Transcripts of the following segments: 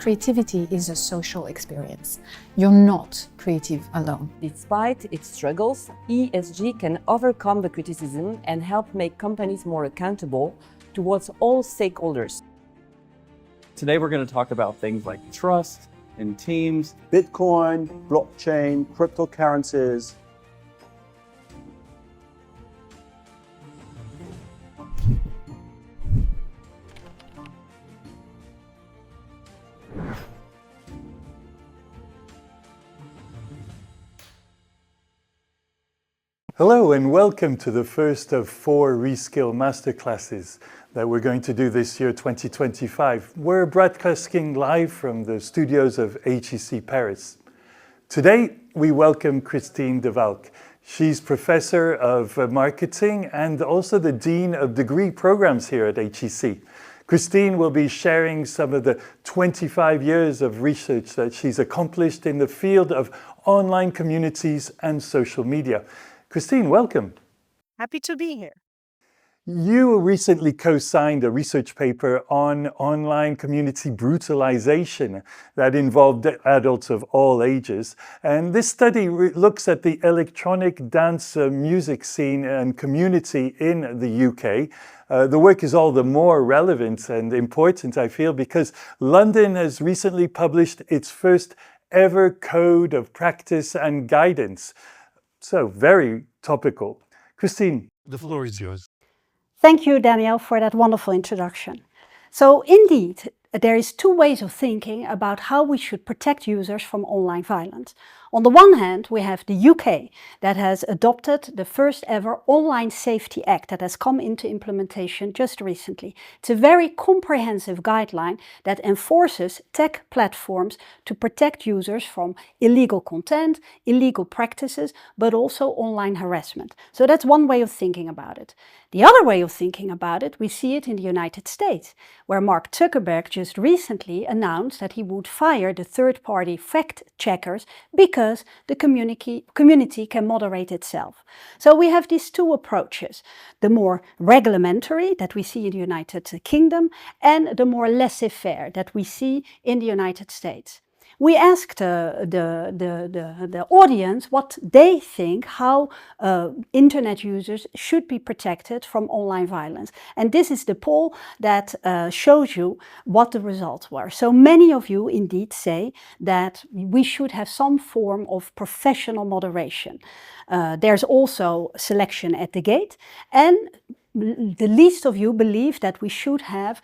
Creativity is a social experience. You're not creative alone. Despite its struggles, ESG can overcome the criticism and help make companies more accountable towards all stakeholders. Today we're going to talk about things like trust in teams, Bitcoin, blockchain, cryptocurrencies. Hello and welcome to the first of 4 RESKILL masterclasses that we're going to do this year, 2025. We're broadcasting live from the studios of HEC Paris. Today, we welcome Kristine de Valck. She's Professor of Marketing and also the Dean of Degree Programs here at HEC. Kristine will be sharing some of the 25 years of research that she's accomplished in the field of online communities and social media. Kristine, welcome. Happy to be here. You recently co-signed a research paper on online community brutalization that involved adults of all ages. And this study looks at the electronic dance music scene and community in the UK. The work is all the more relevant and important, I feel, because London has recently published its first ever code of practice and guidance. So, very topical. Kristine. The floor is yours. Thank you, Daniel, for that wonderful introduction. So indeed, there is 2 ways of thinking about how we should protect users from online violence. On the one hand, we have the UK that has adopted the first ever Online Safety Act that has come into implementation just recently. It's a very comprehensive guideline that enforces tech platforms to protect users from illegal content, illegal practices, but also online harassment. So that's one way of thinking about it. The other way of thinking about it, we see it in the United States, where Mark Zuckerberg just recently announced that he would fire the third-party fact-checkers because the community can moderate itself. So we have these 2 approaches, the more reglementary that we see in the United Kingdom and the more laissez-faire that we see in the United States. We asked the audience what they think how internet users should be protected from online violence. And this is the poll that shows you what the results were. So many of you indeed say that we should have some form of professional moderation. There's also selection at the gate, and the least of you believe that we should have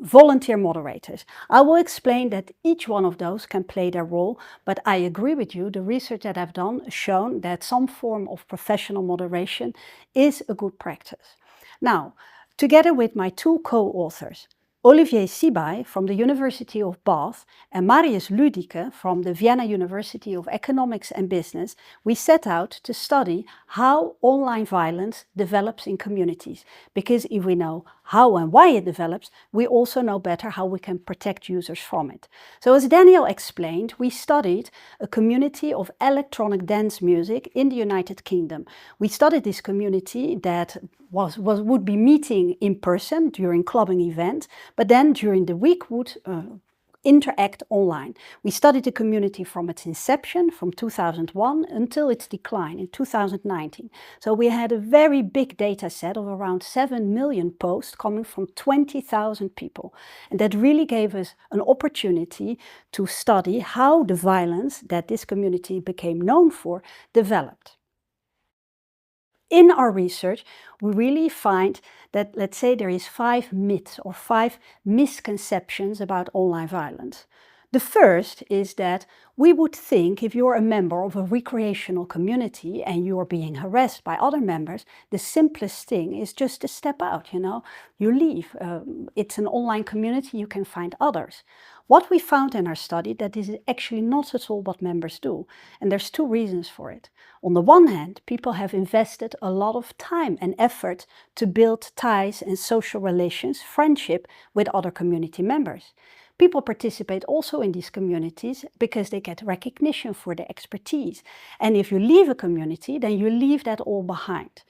volunteer moderators. I will explain that each one of those can play their role, but I agree with you, the research that I've done has shown that some form of professional moderation is a good practice. Now, together with my 2 co-authors, Olivier Sibai from the University of Bath and Marius Lüdicke from the Vienna University of Economics and Business, we set out to study how online violence develops in communities. Because if we know how and why it develops, we also know better how we can protect users from it. So as Daniel explained, we studied a community of electronic dance music in the United Kingdom. We studied this community that would be meeting in person during clubbing events, but then during the week would interact online. We studied the community from its inception, from 2001, until its decline in 2019. So we had a very big data set of around 7 million posts coming from 20,000 people. And that really gave us an opportunity to study how the violence that this community became known for developed. In our research, we really find that, let's say, there is 5 myths or 5 misconceptions about online violence. The first is that we would think if you're a member of a recreational community and you're being harassed by other members, the simplest thing is just to step out, you leave. It's an online community, you can find others. What we found in our study that this is actually not at all what members do. And there's 2 reasons for it. On the one hand, people have invested a lot of time and effort to build ties and social relations, friendship with other community members. People participate also in these communities because they get recognition for their expertise. And if you leave a community, then you leave that all behind.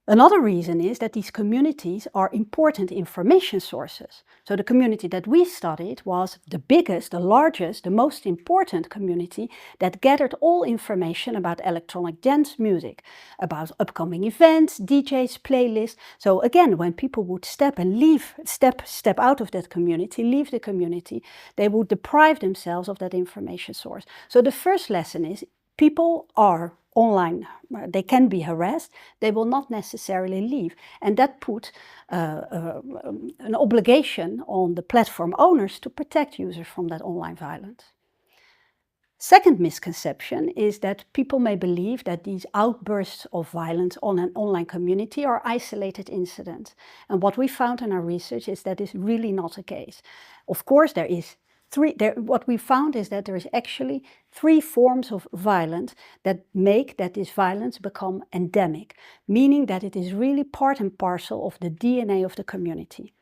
Another reason is that these communities are important information sources. So the community that we studied was the biggest, the largest, the most important community that gathered all information about electronic dance music, about upcoming events, DJs, playlists. So again, when people would step out of that community, leave the community, they would deprive themselves of that information source. So the first lesson is people are online, they can be harassed, they will not necessarily leave. And that put an obligation on the platform owners to protect users from that online violence. Second misconception is that people may believe that these outbursts of violence on an online community are isolated incidents. And what we found in our research is that is really not the case. Of course, what we found is that there is actually 3 forms of violence that make that this violence become endemic, meaning that it is really part and parcel of the DNA of the community.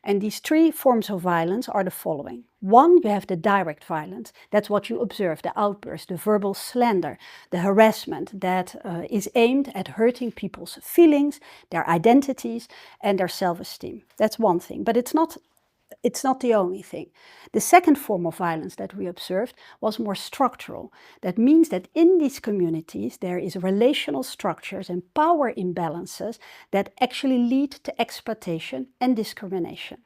And these 3 forms of violence are the following. 1, you have the direct violence. That's what you observe, the outburst, the verbal slander, the harassment that is aimed at hurting people's feelings, their identities, and their self-esteem. That's one thing, but it's not the only thing. The second form of violence that we observed was more structural. That means that in these communities there is relational structures and power imbalances that actually lead to exploitation and discrimination.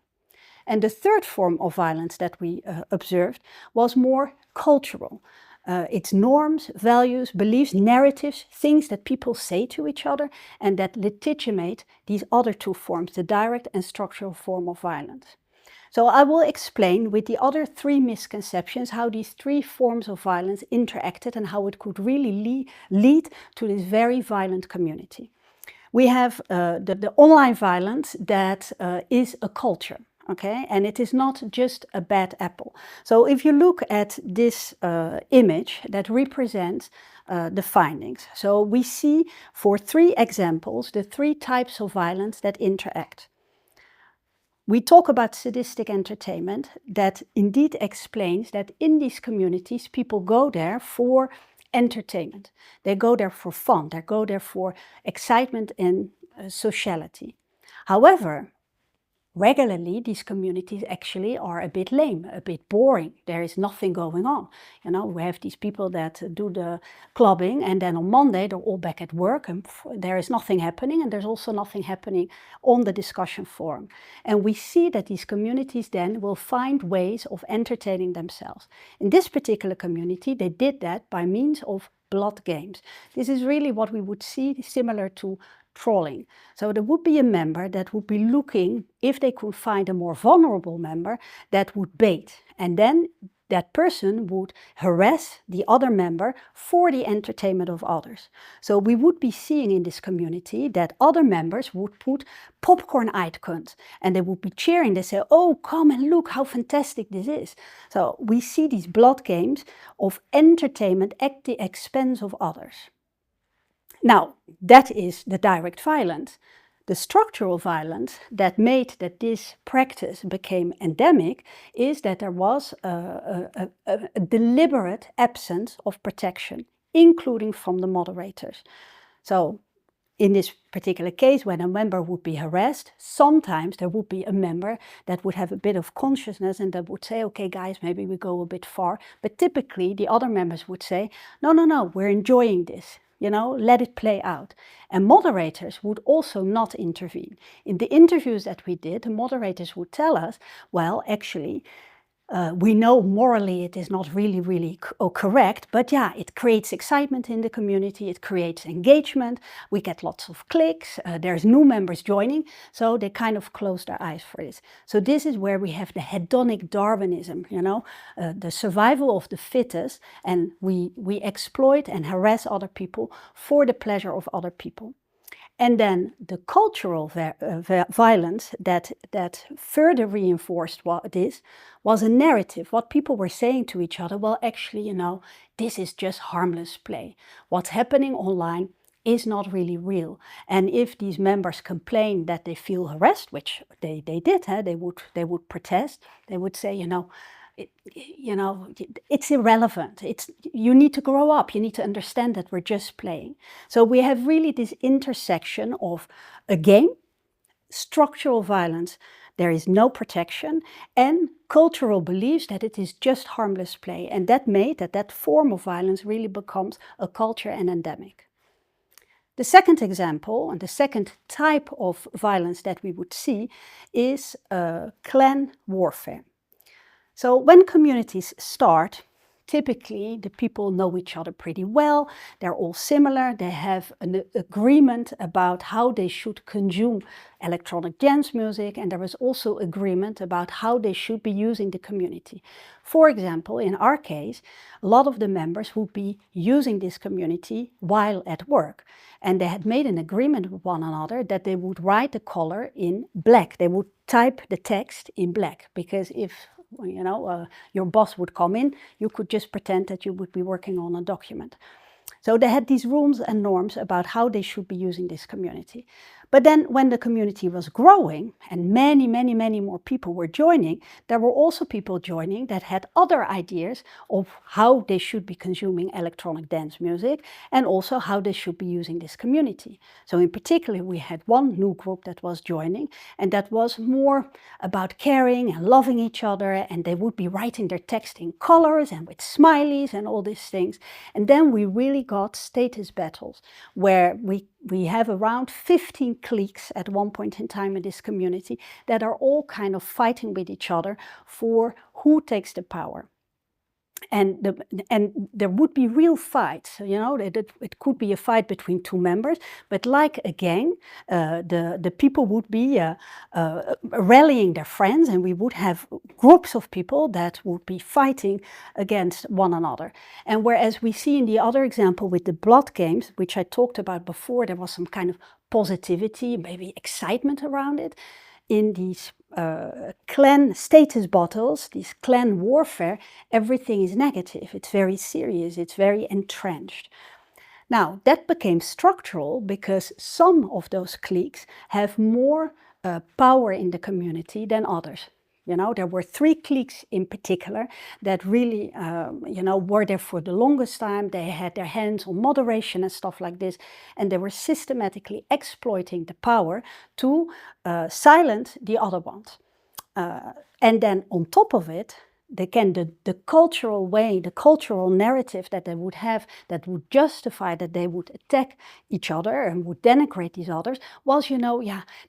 And the third form of violence that we observed was more cultural. It's norms, values, beliefs, narratives, things that people say to each other and that legitimate these other 2 forms, the direct and structural form of violence. So I will explain with the other 3 misconceptions how these 3 forms of violence interacted and how it could really lead to this very violent community. We have the online violence that is a culture. Okay, and it is not just a bad apple. So if you look at this image that represents the findings. So we see for 3 examples the 3 types of violence that interact. We talk about sadistic entertainment that indeed explains that in these communities people go there for entertainment. They go there for fun, they go there for excitement and sociality. However, regularly these communities actually are a bit lame, a bit boring. There is nothing going on. You know, we have these people that do the clubbing and then on Monday they're all back at work and there is nothing happening, and there's also nothing happening on the discussion forum. And we see that these communities then will find ways of entertaining themselves. In this particular community, they did that by means of blood games. This is really what we would see similar to trolling. So there would be a member that would be looking if they could find a more vulnerable member that would bait. And then that person would harass the other member for the entertainment of others. So we would be seeing in this community that other members would put popcorn icons and they would be cheering. They say, oh, come and look how fantastic this is. So we see these blood games of entertainment at the expense of others. Now, that is the direct violence. The structural violence that made that this practice became endemic is that there was a deliberate absence of protection, including from the moderators. So, in this particular case, when a member would be harassed, sometimes there would be a member that would have a bit of consciousness and that would say, okay guys, maybe we go a bit far. But typically the other members would say, no, we're enjoying this. You know, let it play out. And moderators would also not intervene. In the interviews that we did, the moderators would tell us, well, actually, we know morally it is not really correct, but yeah, it creates excitement in the community, it creates engagement, we get lots of clicks, there's new members joining, so they kind of close their eyes for this. So this is where we have the hedonic Darwinism, you know, the survival of the fittest, and we exploit and harass other people for the pleasure of other people. And then the cultural violence that further reinforced this was a narrative, what people were saying to each other, well, actually, you know, this is just harmless play. What's happening online is not really real. And if these members complain that they feel harassed, which they did, they would protest, they would say, you know, you know, it's irrelevant. You need to grow up. You need to understand that we're just playing. So we have really this intersection of a game, structural violence, there is no protection, and cultural beliefs that it is just harmless play. And that made that form of violence really becomes a culture and endemic. The second example, and the second type of violence that we would see, is clan warfare. So when communities start, typically the people know each other pretty well, they're all similar, they have an agreement about how they should consume electronic dance music, and there is also agreement about how they should be using the community. For example, in our case, a lot of the members would be using this community while at work, and they had made an agreement with one another that they would write the color in black. They would type the text in black, because if your boss would come in, you could just pretend that you would be working on a document. So they had these rules and norms about how they should be using this community. But then when the community was growing and many more people were joining, there were also people joining that had other ideas of how they should be consuming electronic dance music and also how they should be using this community. So in particular, we had one new group that was joining, and that was more about caring and loving each other, and they would be writing their text in colors and with smileys and all these things. And then we really got status battles where we have around 15 cliques at one point in time in this community that are all kind of fighting with each other for who takes the power. And there would be real fights, it could be a fight between two members, but like a gang, the people would be rallying their friends, and we would have groups of people that would be fighting against one another. And whereas we see in the other example with the blood games, which I talked about before, there was some kind of positivity, maybe excitement around it. In these clan status battles, these clan warfare, everything is negative. It's very serious, it's very entrenched. Now, that became structural because some of those cliques have more power in the community than others. There were 3 cliques in particular that really, were there for the longest time. They had their hands on moderation and stuff like this, and they were systematically exploiting the power to silence the other ones. And then on top of it, the cultural way, the cultural narrative that they would have that would justify that they would attack each other and would denigrate these others was,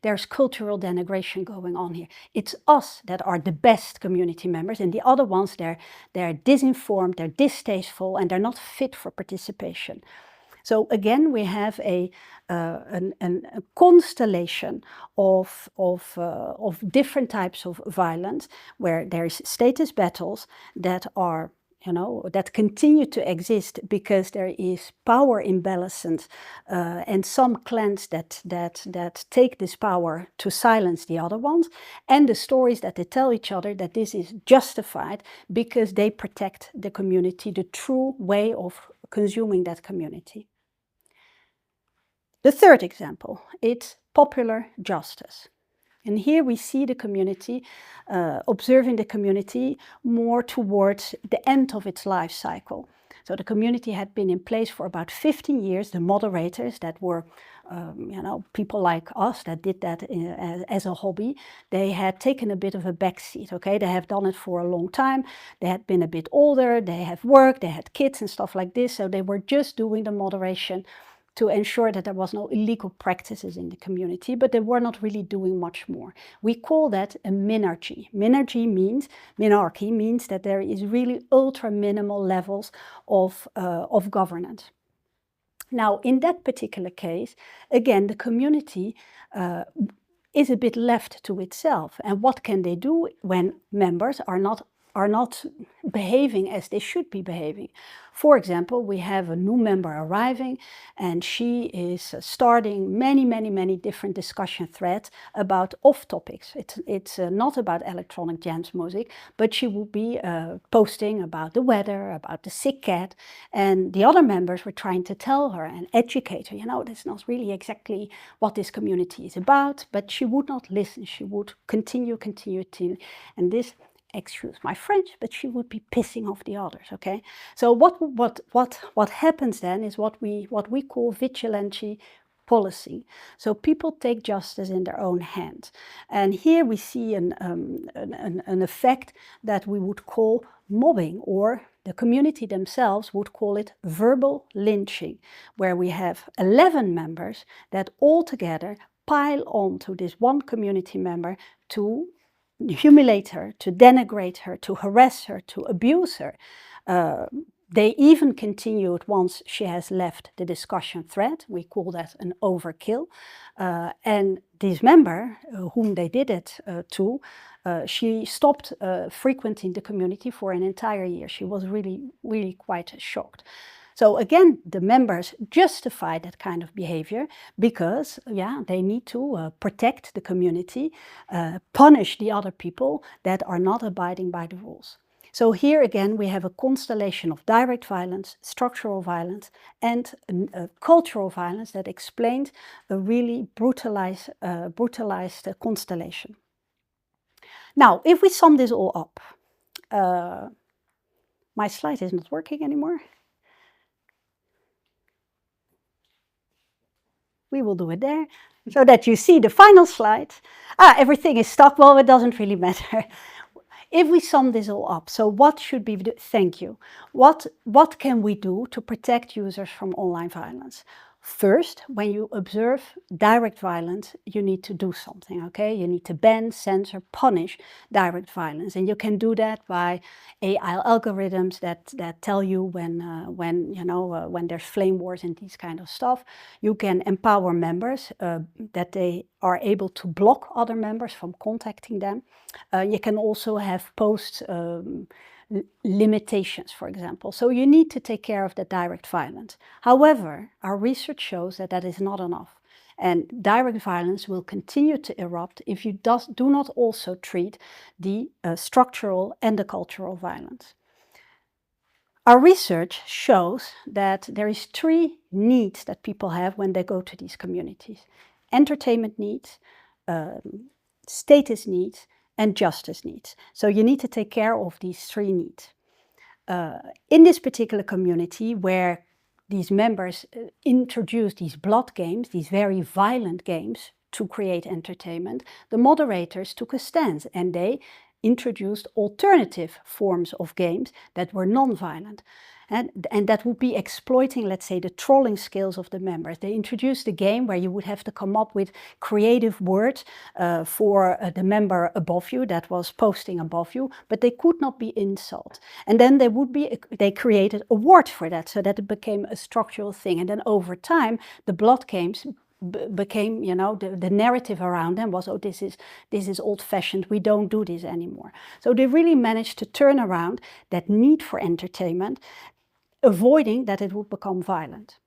there's cultural denigration going on here. It's us that are the best community members, and the other ones, they're disinformed, they're distasteful, and they're not fit for participation. So again, we have a constellation of different types of violence where there's status battles that are, that continue to exist because there is power imbalance and some clans that take this power to silence the other ones, and the stories that they tell each other that this is justified because they protect the community, the true way of consuming that community. The third example, it's popular justice. And here we see the community, observing the community more towards the end of its life cycle. So the community had been in place for about 15 years. The moderators that were, people like us that did that as a hobby, they had taken a bit of a backseat, okay? They have done it for a long time. They had been a bit older, they have worked, they had kids and stuff like this. So they were just doing the moderation to ensure that there was no illegal practices in the community, but they were not really doing much more. We call that a minarchy. Minarchy means that there is really ultra minimal levels of governance. Now, in that particular case, again, the community is a bit left to itself. And what can they do when members are not behaving as they should be behaving? For example, we have a new member arriving, and she is starting many different discussion threads about off topics. It's not about electronic dance music, but she will be posting about the weather, about the sick cat, and the other members were trying to tell her and educate her, that's not really exactly what this community is about, but she would not listen. She would continue, and this excuse my French, but she would be pissing off the others, okay? So what happens then is what we call vigilante policy. So people take justice in their own hands. And here we see an effect that we would call mobbing, or the community themselves would call it verbal lynching, where we have 11 members that all together pile on to this one community member to humiliate her, to denigrate her, to harass her, to abuse her. They even continued once she has left the discussion thread. We call that an overkill. And this member, whom they did it to, she stopped frequenting the community for an entire year. She was really quite shocked. So again, the members justify that kind of behavior because, yeah, they need to protect the community, punish the other people that are not abiding by the rules. So here again, we have a constellation of direct violence, structural violence, and cultural violence that explained a really brutalized constellation. Now, if we sum this all up, my slide is not working anymore. We will do it there, so that you see the final slide. Everything is stuck. Well, it doesn't really matter. If we sum this all up, so what should we do? Thank you. What can we do to protect users from online violence? First, when you observe direct violence, you need to do something, okay? You need to ban, censor, punish direct violence. And you can do that by AI algorithms that tell you when there's flame wars and these kind of stuff. You can empower members that they are able to block other members from contacting them. You can also have post limitations, for example. So you need to take care of the direct violence. However, our research shows that that is not enough. And direct violence will continue to erupt if you do not also treat the structural and the cultural violence. Our research shows that there is 3 needs that people have when they go to these communities: entertainment needs, status needs, and justice needs. So you need to take care of these 3 needs. In this particular community, where these members introduced these blood games, these very violent games, to create entertainment, the moderators took a stance and they introduced alternative forms of games that were non-violent. And that would be exploiting, let's say, the trolling skills of the members. They introduced a game where you would have to come up with creative words for the member above you that was posting above you, but they could not be insult. And then they created a word for that, so that it became a structural thing. And then over time, the blood games became, the narrative around them was, oh, this is old-fashioned, we don't do this anymore. So they really managed to turn around that need for entertainment, avoiding that it would become violent.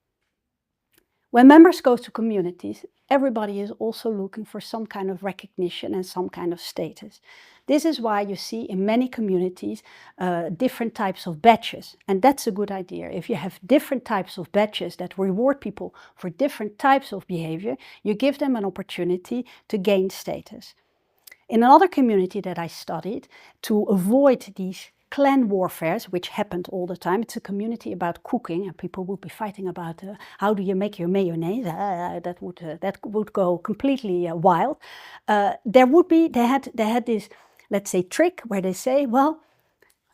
When members go to communities, everybody is also looking for some kind of recognition and some kind of status. This is why you see in many communities different types of badges, and that's a good idea. If you have different types of badges that reward people for different types of behavior, you give them an opportunity to gain status. In another community that I studied, to avoid these clan warfares, which happened all the time. It's a community about cooking, and people would be fighting about how do you make your mayonnaise. That would go completely wild. They had this, let's say, trick where they say, well,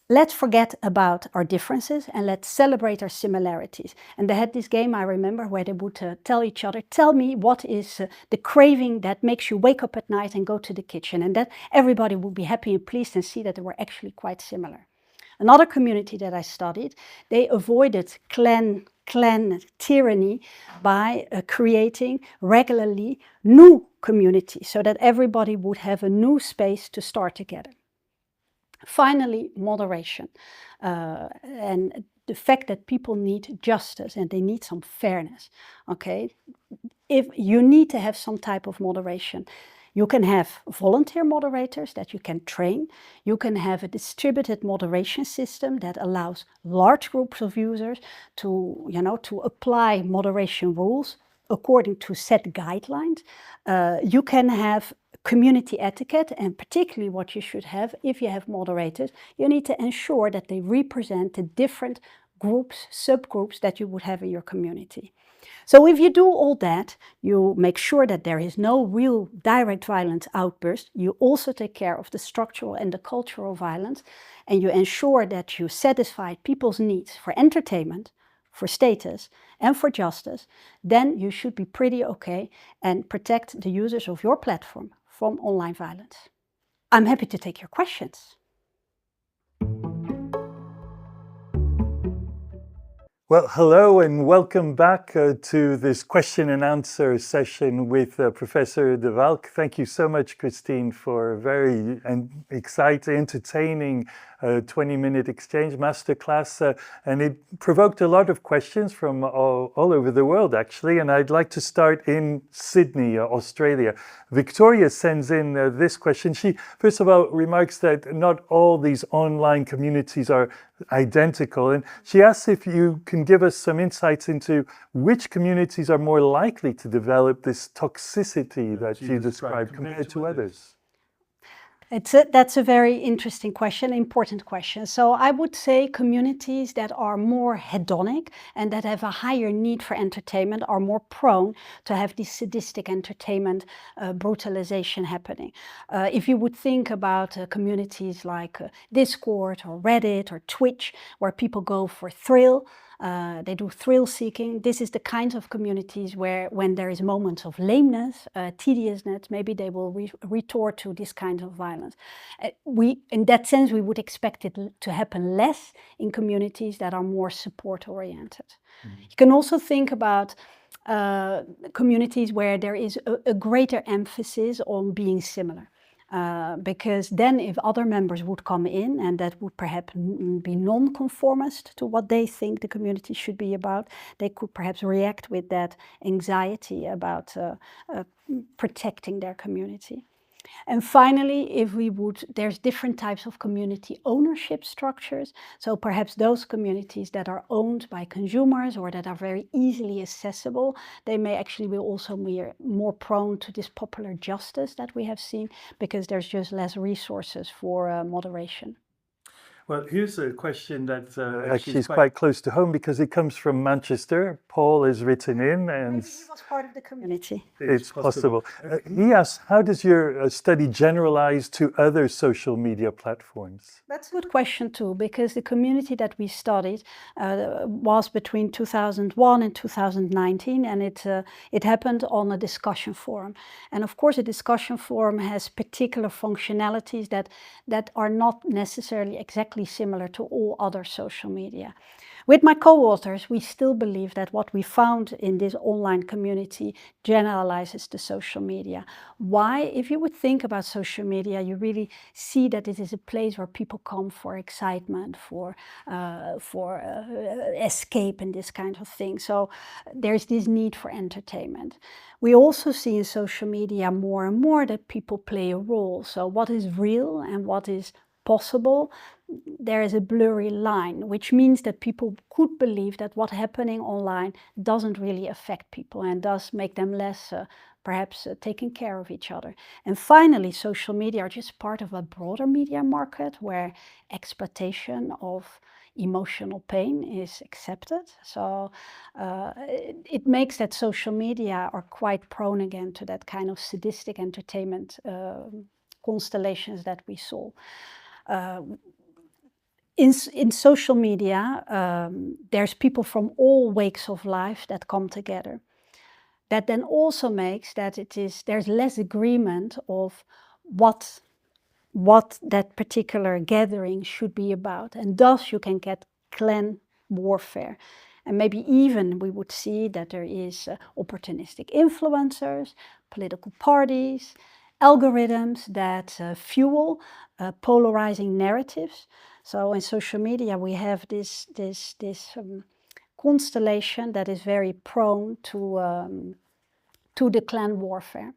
let's forget about our differences and let's celebrate our similarities. And they had this game, I remember, where they would tell each other, tell me what is the craving that makes you wake up at night and go to the kitchen. And that everybody would be happy and pleased and see that they were actually quite similar. Another community that I studied, they avoided clan tyranny by creating regularly new communities so that everybody would have a new space to start together. Finally, moderation, and the fact that people need justice and they need some fairness, okay? If you need to have some type of moderation, you can have volunteer moderators that you can train. You can have a distributed moderation system that allows large groups of users to apply moderation rules according to set guidelines. You can have community etiquette, and particularly what you should have if you have moderators, you need to ensure that they represent the different groups, subgroups that you would have in your community. So if you do all that, you make sure that there is no real direct violent outburst. You also take care of the structural and the cultural violence, and you ensure that you satisfy people's needs for entertainment, for status, and for justice. Then you should be pretty okay and protect the users of your platform from online violence. I'm happy to take your questions. Well, hello and welcome back to this question and answer session with Professor de Valck. Thank you so much, Kristine, for a very exciting, entertaining 20-minute exchange masterclass. And it provoked a lot of questions from all over the world, actually. And I'd like to start in Sydney, Australia. Victoria sends in this question. She, first of all, remarks that not all these online communities are identical. And she asks if you can give us some insights into which communities are more likely to develop this toxicity that you described compared to others. That's a very interesting question, important question. So I would say communities that are more hedonic and that have a higher need for entertainment are more prone to have this sadistic entertainment brutalization happening. If you would think about communities like Discord or Reddit or Twitch, where people go for thrill, they do thrill seeking. This is the kinds of communities where when there is moments of lameness, tediousness, maybe they will retort to this kind of violence. In that sense, we would expect it to happen less in communities that are more support-oriented. Mm-hmm. You can also think about communities where there is a greater emphasis on being similar. Because then if other members would come in and that would perhaps be non-conformist to what they think the community should be about, they could perhaps react with that anxiety about protecting their community. And finally, there's different types of community ownership structures. So perhaps those communities that are owned by consumers or that are very easily accessible, they may actually be also more prone to this popular justice that we have seen because there's just less resources for moderation. Well, here's a question that actually is quite close to home because it comes from Manchester. Paul has written in and maybe he was part of the community. It's possible. He asks, how does your study generalize to other social media platforms? That's a good question too, because the community that we studied was between 2001 and 2019, and it happened on a discussion forum. And of course, a discussion forum has particular functionalities that are not necessarily exactly similar to all other social media. With my co-authors, we still believe that what we found in this online community generalizes to social media. Why? If you would think about social media, you really see that it is a place where people come for excitement, for escape and this kind of thing. So there's this need for entertainment. We also see in social media more and more that people play a role. So what is real and what is possible, there is a blurry line, which means that people could believe that what's happening online doesn't really affect people and does make them less perhaps taking care of each other. And finally, social media are just part of a broader media market where exploitation of emotional pain is accepted. So it makes that social media are quite prone again to that kind of sadistic entertainment constellations that we saw. In social media, there's people from all walks of life that come together. That then also makes that there's less agreement of what that particular gathering should be about. And thus you can get clan warfare. And maybe even we would see that there is opportunistic influencers, political parties, algorithms that fuel polarizing narratives. So in social media we have this constellation that is very prone to the clan warfare.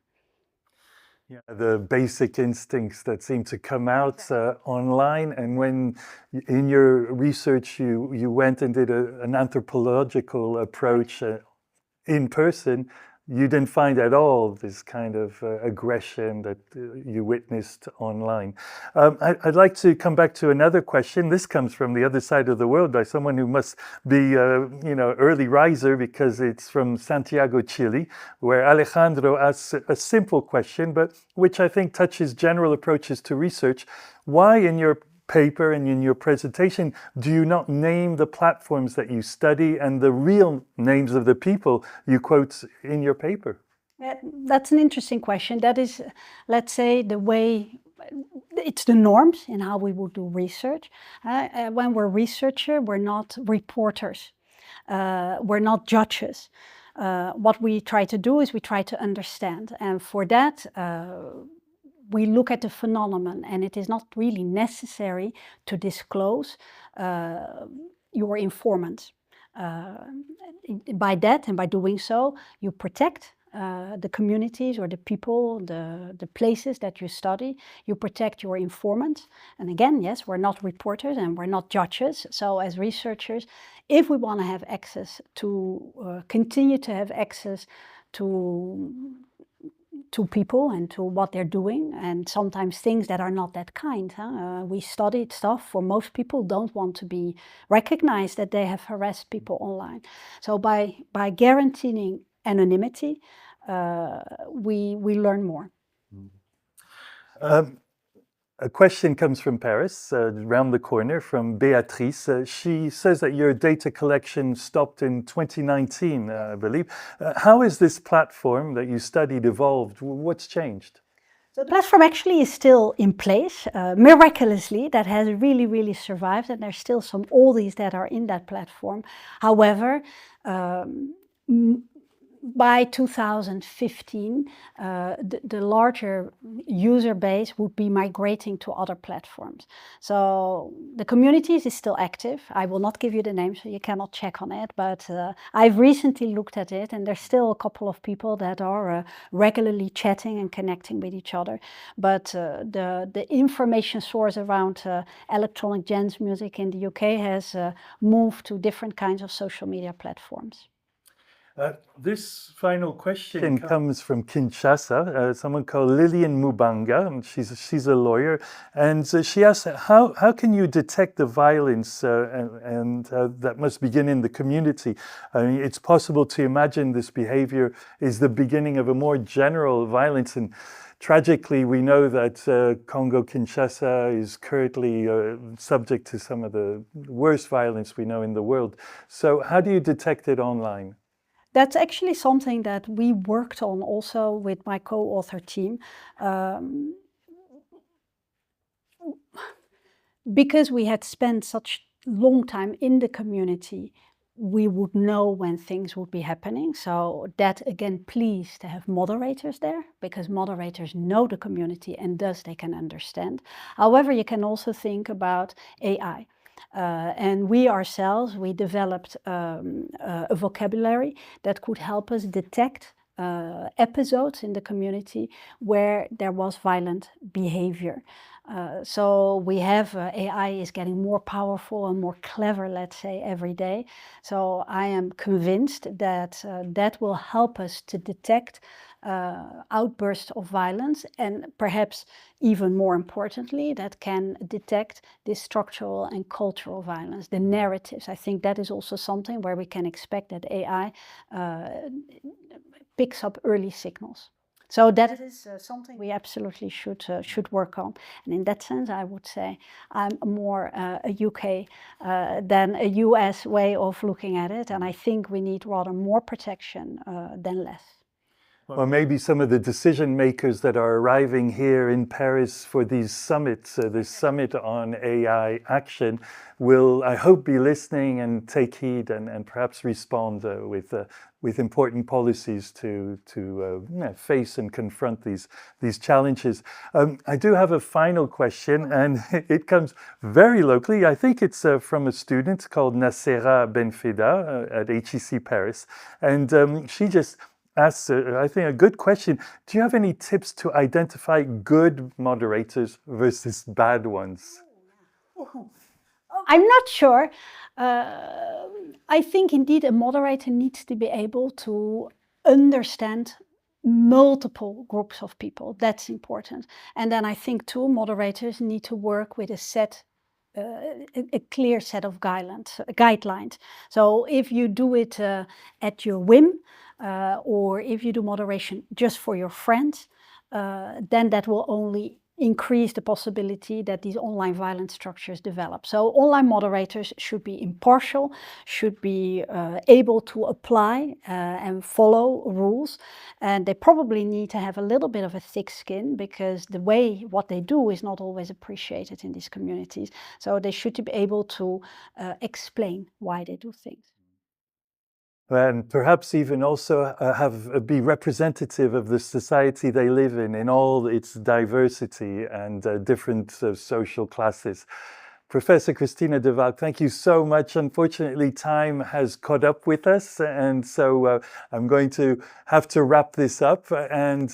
Yeah, the basic instincts that seem to come out online, and when in your research you went and did an anthropological approach in person, you didn't find at all this kind of aggression that you witnessed online. I'd like to come back to another question. This comes from the other side of the world by someone who must be, early riser, because it's from Santiago, Chile, where Alejandro asks a simple question, but which I think touches general approaches to research. Why, in your paper and in your presentation, do you not name the platforms that you study and the real names of the people you quote in your paper? That's an interesting question. That is, let's say, the way, it's the norms in how we would do research. When we're researchers, we're not reporters. We're not judges. What we try to do is we try to understand. And for that, we look at the phenomenon, and it is not really necessary to disclose your informant. By that, and by doing so, you protect the communities or the people, the places that you study. You protect your informant. And again, yes, we're not reporters and we're not judges. So as researchers, if we want to have access to, continue to have access to people and to what they're doing, and sometimes things that are not that kind. We studied stuff, for most people don't want to be recognized that they have harassed people online. So by guaranteeing anonymity, we learn more. A question comes from Paris, around the corner, from Beatrice. She says that your data collection stopped in 2019, I believe. How has this platform that you studied evolved? What's changed? So the platform actually is still in place. Miraculously, that has really, really survived, and there's still some oldies that are in that platform. However, by 2015, the larger user base would be migrating to other platforms. So the community is still active. I will not give you the name, so you cannot check on it, but I've recently looked at it, and there's still a couple of people that are regularly chatting and connecting with each other. But the information source around electronic dance music in the UK has moved to different kinds of social media platforms. This final question comes from Kinshasa, someone called Lillian Mubanga. She's a lawyer, and she asks, how can you detect the violence and that must begin in the community? I mean, it's possible to imagine this behavior is the beginning of a more general violence, and tragically, we know that Congo-Kinshasa is currently subject to some of the worst violence we know in the world. So how do you detect it online? That's actually something that we worked on also with my co-author team. Because we had spent such long time in the community, we would know when things would be happening. So that again, please to have moderators there, because moderators know the community and thus they can understand. However, you can also think about AI. And we ourselves, we developed a vocabulary that could help us detect episodes in the community where there was violent behavior. So we have AI is getting more powerful and more clever, let's say, every day. So I am convinced that that will help us to detect outbursts of violence, and perhaps even more importantly, that can detect this structural and cultural violence, the narratives. I think that is also something where we can expect that AI picks up early signals. So that is something we absolutely should work on. And in that sense, I would say I'm more a UK than a US way of looking at it. And I think we need rather more protection than less. Or maybe some of the decision makers that are arriving here in Paris for these summits, this summit on AI action, will, I hope, be listening and take heed and perhaps respond with important policies to face and confront these challenges. I do have a final question, and it comes very locally. I think it's from a student called Nacera Benfeda at HEC Paris, and she just asks, I think, a good question. Do you have any tips to identify good moderators versus bad ones? I'm not sure. I think indeed a moderator needs to be able to understand multiple groups of people. That's important. And then I think too, moderators need to work with a clear set of guidelines. So if you do it at your whim, or if you do moderation just for your friends, then that will only increase the possibility that these online violence structures develop. So online moderators should be impartial, should be able to apply and follow rules, and they probably need to have a little bit of a thick skin, because the way what they do is not always appreciated in these communities. So they should be able to explain why they do things. And perhaps even also be representative of the society they live in all its diversity and different social classes. Professor Kristine de Valck, thank you so much. Unfortunately, time has caught up with us, and so I'm going to have to wrap this up, and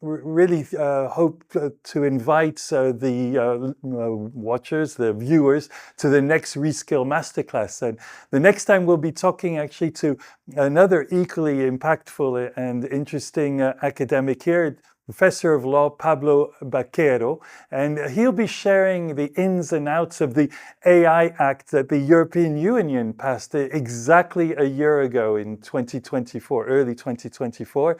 really hope to invite the watchers, the viewers, to the next RESKILL masterclass. And the next time we'll be talking actually to another equally impactful and interesting academic here, Professor of Law Pablo Baquero, and he'll be sharing the ins and outs of the AI Act that the European Union passed exactly a year ago in 2024, early 2024.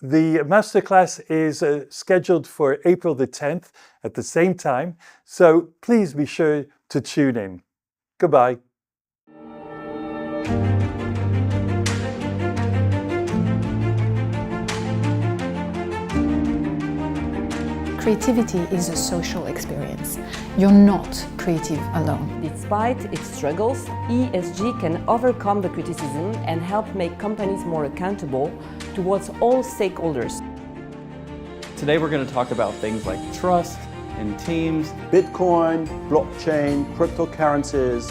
The masterclass is scheduled for April the 10th at the same time, so please be sure to tune in. Goodbye. Creativity is a social experience. You're not creative alone. Despite its struggles, ESG can overcome the criticism and help make companies more accountable towards all stakeholders. Today we're going to talk about things like trust in teams, Bitcoin, blockchain, cryptocurrencies,